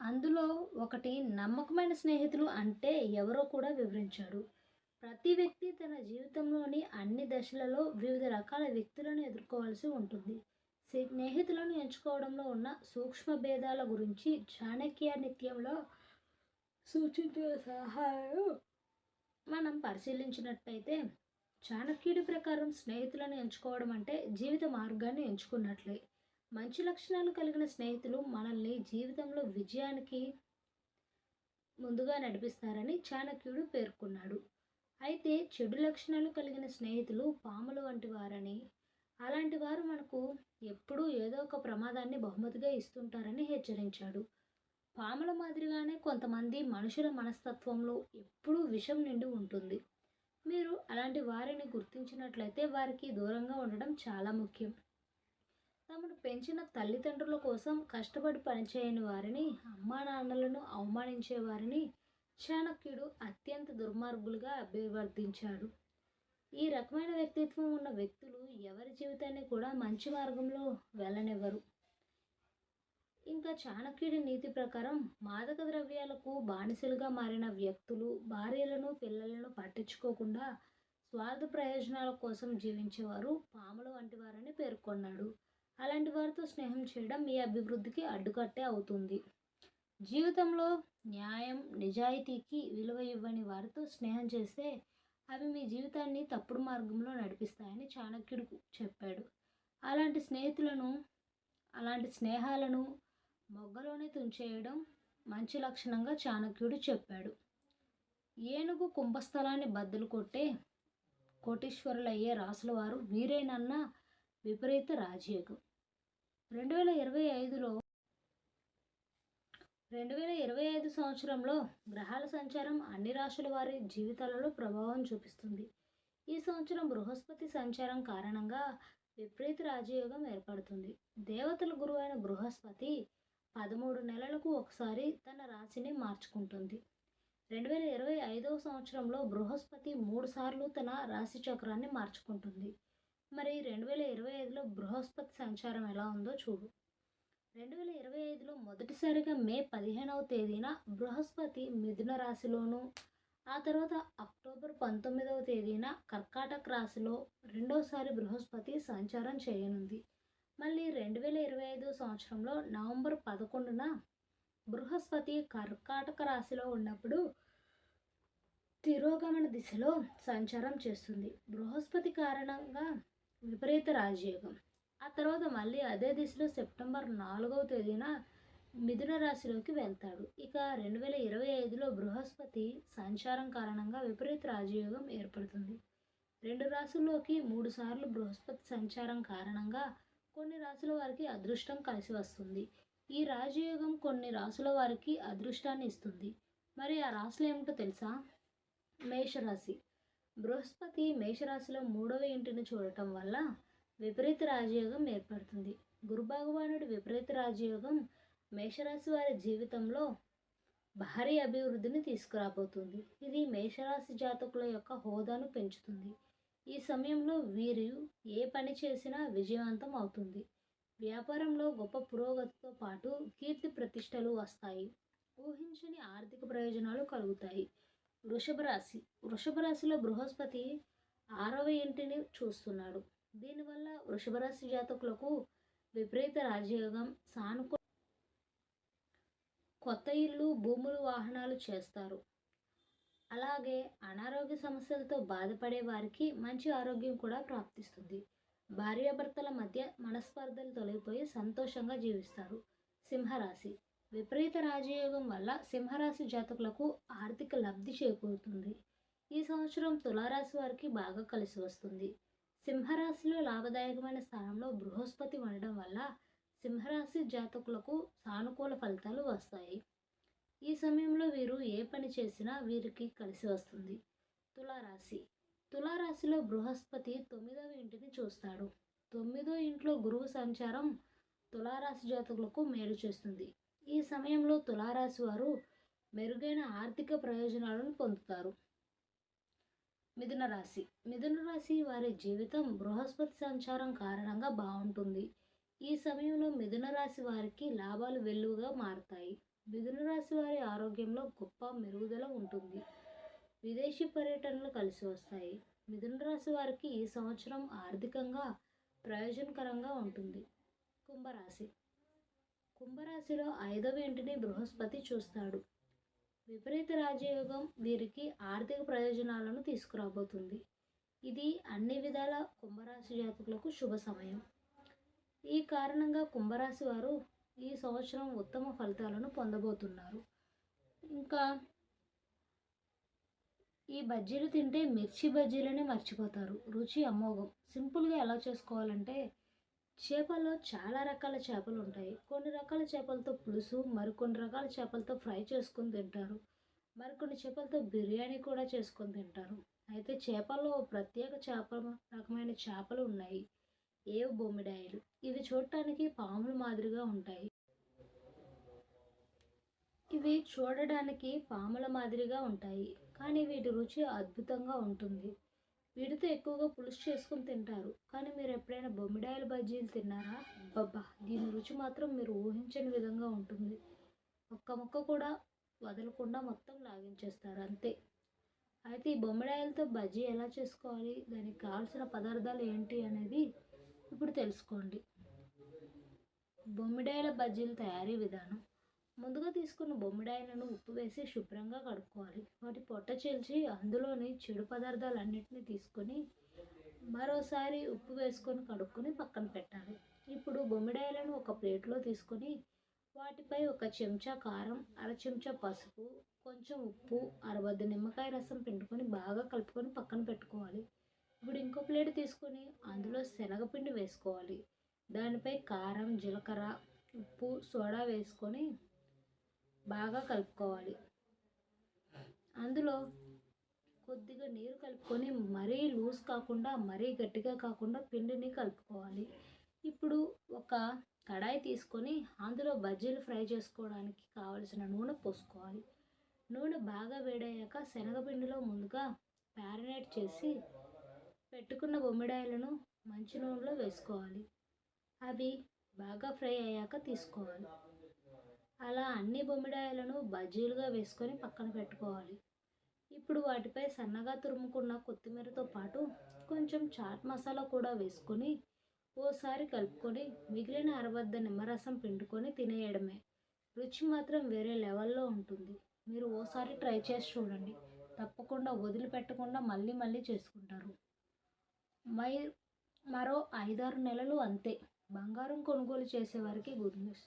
అందులో ఒకటి నమ్మకమైన స్నేహితులు అంటే ఎవరో కూడా వివరించాడు. ప్రతి వ్యక్తి తన జీవితంలోని అన్ని దశలలో వివిధ రకాల వ్యక్తులను ఎదుర్కోవాల్సి ఉంటుంది. స్నేహితులను ఎంచుకోవడంలో ఉన్న సూక్ష్మ భేదాల గురించి చాణక్య నిత్యంలో సూచించిన సలహాలను మనం పరిశీలించినట్టయితే, చాణక్యుడి ప్రకారం స్నేహితులను ఎంచుకోవడం అంటే జీవిత మార్గాన్ని ఎంచుకున్నట్లే. మంచి లక్షణాలు కలిగిన స్నేహితులు మనల్ని జీవితంలో విజయానికి ముందుగా నడిపిస్తారని చాణక్యుడు పేర్కొన్నాడు. అయితే చెడు లక్షణాలు కలిగిన స్నేహితులు పాములు వంటి వారని, అలాంటి వారు మనకు ఎప్పుడూ ఏదో ఒక ప్రమాదాన్ని బహుమతిగా ఇస్తుంటారని హెచ్చరించాడు. పాముల మాదిరిగానే కొంతమంది మనుషుల మనస్తత్వంలో ఎప్పుడూ విషం నిండి ఉంటుంది. మీరు అలాంటి వారిని గుర్తించినట్లయితే వారికి దూరంగా ఉండడం చాలా ముఖ్యం. తమను పెంచిన తల్లిదండ్రుల కోసం కష్టపడి పనిచేయని వారిని, అమ్మా నాన్నలను అవమానించే వారిని చాణక్యుడు అత్యంత దుర్మార్గులుగా అభివర్ణించాడు. ఈ రకమైన వ్యక్తిత్వం ఉన్న వ్యక్తులు ఎవరి జీవితాన్ని కూడా మంచి మార్గంలో వెళ్ళనివ్వరు. ఇంకా చాణక్యుడి నీతి ప్రకారం మాదక ద్రవ్యాలకు బానిసలుగా మారిన వ్యక్తులు భార్యలను పిల్లలను పట్టించుకోకుండా స్వార్థ ప్రయోజనాల కోసం జీవించేవారు పాములు వంటి వారని పేర్కొన్నాడు. అలాంటి వారితో స్నేహం చేయడం మీ అభివృద్ధికి అడ్డుకట్టే అవుతుంది. జీవితంలో న్యాయం నిజాయితీకి విలువ ఇవ్వని వారితో స్నేహం చేస్తే అవి మీ జీవితాన్ని తప్పుడు మార్గంలో నడిపిస్తాయని చాణక్యుడు చెప్పాడు. అలాంటి స్నేహితులను అలాంటి స్నేహాలను మొగ్గలోనే తుంచేయడం మంచి లక్షణంగా చాణక్యుడు చెప్పాడు. ఏనుగు కుంభస్థలాన్ని బద్దలు కొట్టే కోటీశ్వరులయ్యే రాసుల వారు వీరేనన్న విపరీత రాజయోగం. 2025లో 2025 సంవత్సరంలో గ్రహాల సంచారం అన్ని రాశుల వారి జీవితాలలో ప్రభావం చూపిస్తుంది. ఈ సంవత్సరం బృహస్పతి సంచారం కారణంగా విపరీత రాజయోగం ఏర్పడుతుంది. దేవతల గురువు అయిన బృహస్పతి 13 నెలలకు ఒకసారి తన రాశిని మార్చుకుంటుంది. 2025వ సంవత్సరంలో బృహస్పతి 3 సార్లు తన రాశి చక్రాన్ని మార్చుకుంటుంది. మరి 2025లో బృహస్పతి సంచారం ఎలా ఉందో చూడు. 2025లో మొదటిసారిగా మే 15వ తేదీన బృహస్పతి మిథున రాశిలోను, ఆ తర్వాత అక్టోబర్ 19వ తేదీన కర్కాటక రాశిలో రెండోసారి బృహస్పతి సంచారం చేయనుంది. మళ్ళీ 2025 సంవత్సరంలో నవంబర్ 11న బృహస్పతి కర్కాటక రాశిలో ఉన్నప్పుడు తిరోగమన దిశలో సంచారం చేస్తుంది. బృహస్పతి కారణంగా విపరీత రాజయోగం. ఆ తర్వాత మళ్ళీ అదే దిశలో సెప్టెంబర్ 4వ తేదీన మిథున రాశిలోకి వెళ్తాడు. ఇక 2025లో బృహస్పతి సంచారం కారణంగా విపరీత రాజయోగం ఏర్పడుతుంది. 2 రాశుల్లోకి 3 సార్లు బృహస్పతి సంచారం కారణంగా కొన్ని రాశుల వారికి అదృష్టం కలిసి వస్తుంది. ఈ రాజయోగం కొన్ని రాశుల వారికి అదృష్టాన్ని ఇస్తుంది. మరి ఆ రాశులు ఏమిటో తెలుసా? మేషరాశి. బృహస్పతి మేషరాశిలో 3వ ఇంటిని చూడటం వల్ల విపరీత రాజయోగం ఏర్పడుతుంది. గురు భగవానుడి విపరీత రాజయోగం మేషరాశి వారి జీవితంలో భారీ అభివృద్ధిని తీసుకురాబోతుంది. ఇది మేషరాశి జాతకుల యొక్క హోదాను పెంచుతుంది. ఈ సమయంలో వీరు ఏ పని చేసినా విజయవంతం అవుతుంది. వ్యాపారంలో గొప్ప పురోగతితో పాటు కీర్తి ప్రతిష్టలు వస్తాయి. ఊహించని ఆర్థిక ప్రయోజనాలు కలుగుతాయి. వృషభ రాశి. వృషభ రాశిలో బృహస్పతి 6వ ఇంటిని చూస్తున్నాడు. దీనివల్ల వృషభ రాశి జాతకులకు విపరీత రాజయోగం, సానుకూల కొత్త ఇల్లు, భూములు, వాహనాలు చేస్తారు. అలాగే అనారోగ్య సమస్యలతో బాధపడే వారికి మంచి ఆరోగ్యం కూడా ప్రాప్తిస్తుంది. భార్యాభర్తల మధ్య మనస్పర్ధలు తొలగిపోయి సంతోషంగా జీవిస్తారు. సింహరాశి. విపరీత రాజయోగం వల్ల సింహరాశి జాతకులకు ఆర్థిక లబ్ధి చేకూరుతుంది. ఈ సంవత్సరం తులారాశి వారికి బాగా కలిసి వస్తుంది. సింహరాశిలో లాభదాయకమైన స్థానంలో బృహస్పతి ఉండడం వల్ల సింహరాశి జాతకులకు సానుకూల ఫలితాలు వస్తాయి. ఈ సమయంలో వీరు ఏ పని చేసినా వీరికి కలిసి వస్తుంది. తులారాశి. తులారాశిలో బృహస్పతి 9వ ఇంటిని చూస్తాడు. 9వ ఇంట్లో గురువు సంచారం తులారాశి జాతకులకు మేలు చేస్తుంది. ఈ సమయంలో తులారాశి వారు మెరుగైన ఆర్థిక ప్రయోజనాలను పొందుతారు. మిథున రాశి. మిథున రాశి వారి జీవితం బృహస్పతి సంచారం కారణంగా బాగుంటుంది. ఈ సమయంలో మిథున రాశి వారికి లాభాలు వెల్లువగా మారతాయి. మిథున రాశి వారి ఆరోగ్యంలో గొప్ప మెరుగుదల ఉంటుంది. విదేశీ పర్యటనలు కలిసి వస్తాయి. మిథున రాశి వారికి ఈ సంవత్సరం ఆర్థికంగా ప్రయోజనకరంగా ఉంటుంది. కుంభరాశి. కుంభరాశిలో 5వ ఇంటిని బృహస్పతి చూస్తాడు. విపరీత రాజయోగం వీరికి ఆర్థిక ప్రయోజనాలను తీసుకురాబోతుంది. ఇది అన్ని విధాల కుంభరాశి జాతకులకు శుభ సమయం. ఈ కారణంగా కుంభరాశి వారు ఈ సంవత్సరం ఉత్తమ ఫలితాలను పొందబోతున్నారు. ఇంకా ఈ బజ్జీలు తింటే మిర్చి బజ్జీలని మర్చిపోతారు. రుచి అమోఘం. సింపుల్గా ఎలా చేసుకోవాలంటే, చేపల్లో చాలా రకాల చేపలు ఉంటాయి. కొన్ని రకాల చేపలతో పులుసు, మరికొన్ని రకాల చేపలతో ఫ్రై చేసుకొని తింటారు. మరికొన్ని చేపలతో బిర్యానీ కూడా చేసుకొని తింటారు. అయితే చేపల్లో ఓ ప్రత్యేక రకమైన చేపలు ఉన్నాయి. ఏవు బొమ్మిడాయిలు. ఇవి చూడటానికి పాముల మాదిరిగా ఉంటాయి. ఇవి చూడడానికి పాముల మాదిరిగా ఉంటాయి. కానీ వీటి రుచి అద్భుతంగా ఉంటుంది. వీటితో ఎక్కువగా పులుసు చేసుకొని తింటారు. కానీ మీరు ఎప్పుడైనా బొమ్మిడాయల బజ్జీలు తిన్నారా? అబ్బబ్బా! దీని రుచి మాత్రం మీరు ఊహించని విధంగా ఉంటుంది. ఒక్క ముక్క కూడా వదలకుండా మొత్తం లాగించేస్తారు అంతే. అయితే ఈ బొమ్మిడాయలతో బజ్జీ ఎలా చేసుకోవాలి? దానికి కావాల్సిన పదార్థాలు ఏంటి అనేది ఇప్పుడు తెలుసుకోండి. బొమ్మిడాయల బజ్జీల తయారీ విధానం. ముందుగా తీసుకున్న బొమ్మిడాయలను ఉప్పు వేసి శుభ్రంగా కడుక్కోవాలి. వాటి పొట్ట చీల్చి అందులోని చెడు పదార్థాలన్నింటినీ తీసుకొని మరోసారి ఉప్పు వేసుకొని కడుక్కొని పక్కన పెట్టాలి. ఇప్పుడు బొమ్మిడాయలను ఒక ప్లేట్లో తీసుకొని వాటిపై ఒక చెంచా కారం, అర చెంచా పసుపు, కొంచెం ఉప్పు, అరవద్ద నిమ్మకాయ రసం పిండుకొని బాగా కలుపుకొని పక్కన పెట్టుకోవాలి. ఇప్పుడు ఇంకో ప్లేట్ తీసుకొని అందులో శనగపిండి వేసుకోవాలి. దానిపై కారం, జీలకర్ర, ఉప్పు, సోడా వేసుకొని బాగా కలుపుకోవాలి. అందులో కొద్దిగా నీరు కలుపుకొని మరీ లూజ్ కాకుండా మరీ గట్టిగా కాకుండా పిండిని కలుపుకోవాలి. ఇప్పుడు ఒక కడాయి తీసుకొని అందులో బజ్జీలు ఫ్రై చేసుకోవడానికి కావలసిన నూనె పోసుకోవాలి. నూనె బాగా వేడయ్యాక శనగపిండిలో ముందుగా మ్యారినేట్ చేసి పెట్టుకున్న బొమ్మిడాయలను మంచి నూనెలో వేసుకోవాలి. అవి బాగా ఫ్రై అయ్యాక తీసుకోవాలి. అలా అన్ని బొమ్మిడాయలను బజ్జీలుగా వేసుకొని పక్కన పెట్టుకోవాలి. ఇప్పుడు వాటిపై సన్నగా తురుముకున్న కొత్తిమీరతో పాటు కొంచెం చాట్ మసాలా కూడా వేసుకొని ఓసారి కలుపుకొని మిగిలిన అరవద్ద నిమ్మరసం పిండుకొని తినేయడమే. రుచి మాత్రం వేరే లెవెల్లో ఉంటుంది. మీరు ఓసారి ట్రై చేసి చూడండి. తప్పకుండా వదిలిపెట్టకుండా మళ్ళీ మళ్ళీ చేసుకుంటారు. మై మరో 5-6 నెలలు అంతే. బంగారం కొనుగోలు చేసేవారికి గుడ్ న్యూస్.